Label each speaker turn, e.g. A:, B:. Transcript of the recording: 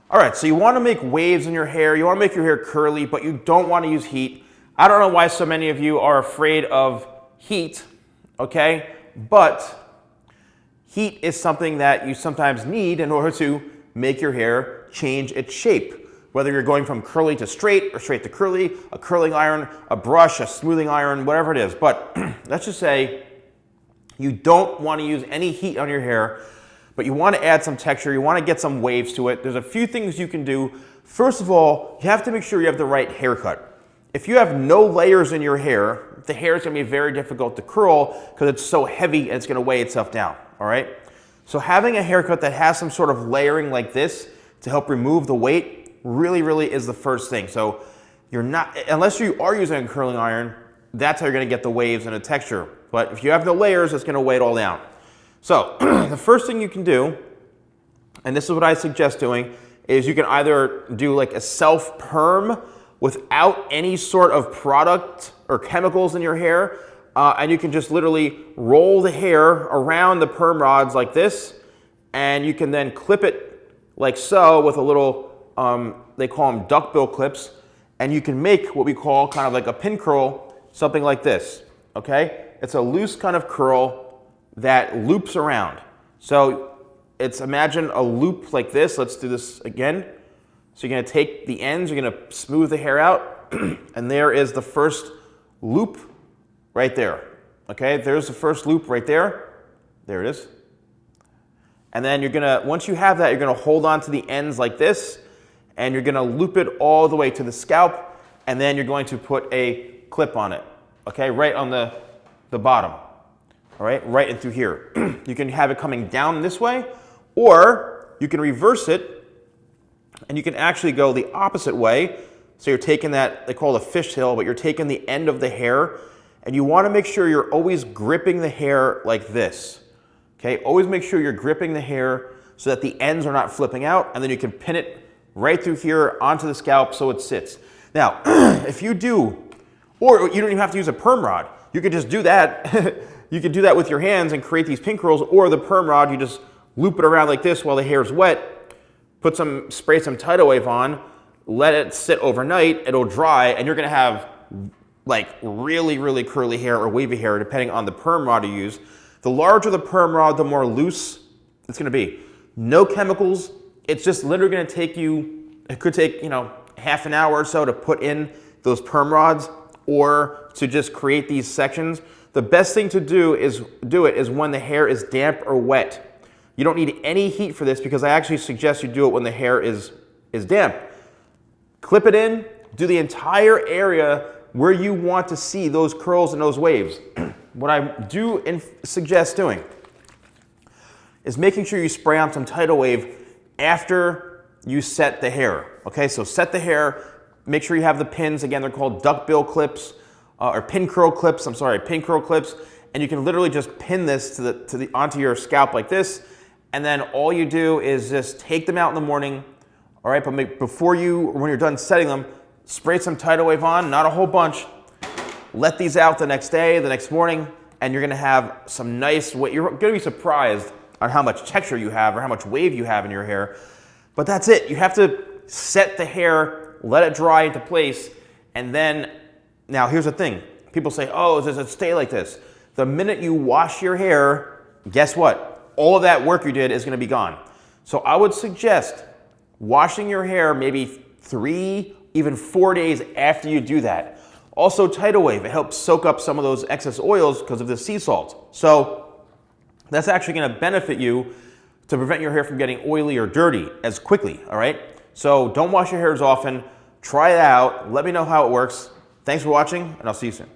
A: All right, so you want to make waves in your hair. You want to make your hair curly, but you don't want to use heat. I don't know why so many of you are afraid of heat, okay? But heat is something that you sometimes need in order to make your hair change its shape. Whether you're going from curly to straight or straight to curly, a curling iron, a brush, a smoothing iron, whatever it is. But let's just say you don't want to use any heat on your hair, but you want to add some texture, you want to get some waves to it. There's a few things you can do. First of all, you have to make sure you have the right haircut. If you have no layers in your hair, the hair is going to be very difficult to curl because it's so heavy and it's going to weigh itself down, all right? So having a haircut that has some sort of layering like this to help remove the weight really is the first thing. So you're not, unless you are using a curling iron, that's how you're going to get the waves and the texture. But if you have no layers, it's going to weigh it all down. So the first thing you can do, and this is what I suggest doing, is you can either do like a self-perm without any sort of product or chemicals in your hair, and you can just literally roll the hair around the perm rods like this, and you can then clip it like so with a little, they call them duckbill clips, and you can make what we call kind of like a pin curl, something like this, okay? It's a loose kind of curl that loops around. So it's, imagine a loop like this. Let's do this again. So you're gonna take the ends, you're gonna smooth the hair out, and there is the first loop right there. Okay, there's the first loop right there. There it is. And then you're gonna, once you have that, you're gonna hold on to the ends like this, and you're gonna loop it all the way to the scalp, and then you're going to put a clip on it, okay, right on the bottom. All right, right in through here. You can have it coming down this way, or you can reverse it, and you can actually go the opposite way. So you're taking that, they call it a fishtail, but you're taking the end of the hair, and you want to make sure you're always gripping the hair like this. Okay, always make sure you're gripping the hair so that the ends are not flipping out, and then you can pin it right through here onto the scalp so it sits. Now, if you do, or you don't even have to use a perm rod, you could just do that. You could do that with your hands and create these pin curls, or the perm rod, you just loop it around like this while the hair is wet, spray some Tidal Wave on, let it sit overnight, it'll dry, and you're gonna have like really curly hair or wavy hair depending on the perm rod you use. The larger the perm rod, the more loose it's gonna be. No chemicals, it's just literally gonna take you, it could take, you know, half an hour or so to put in those perm rods or to just create these sections. The best thing to do is when the hair is damp or wet. You don't need any heat for this because I actually suggest you do it when the hair is damp. Clip it in, do the entire area where you want to see those curls and those waves. What I do suggest doing is making sure you spray on some Tidal Wave after you set the hair. Okay, so set the hair, make sure you have the pins. Again, they're called duckbill clips. Or pin curl clips, and you can literally just pin this onto your scalp like this, and then all you do is just take them out in the morning, all right, but when you're done setting them, spray some Tidal Wave on, not a whole bunch, let these out the next day, the next morning, and you're gonna have some nice, you're gonna be surprised on how much texture you have or how much wave you have in your hair, but that's it. You have to set the hair, let it dry into place, and then now, here's the thing. People say, oh, does it stay like this? The minute you wash your hair, guess what? All of that work you did is going to be gone. So I would suggest washing your hair maybe 3, even 4 days after you do that. Also, Tidal Wave, it helps soak up some of those excess oils because of the sea salt. So that's actually going to benefit you to prevent your hair from getting oily or dirty as quickly, all right? So don't wash your hair as often. Try it out. Let me know how it works. Thanks for watching, and I'll see you soon.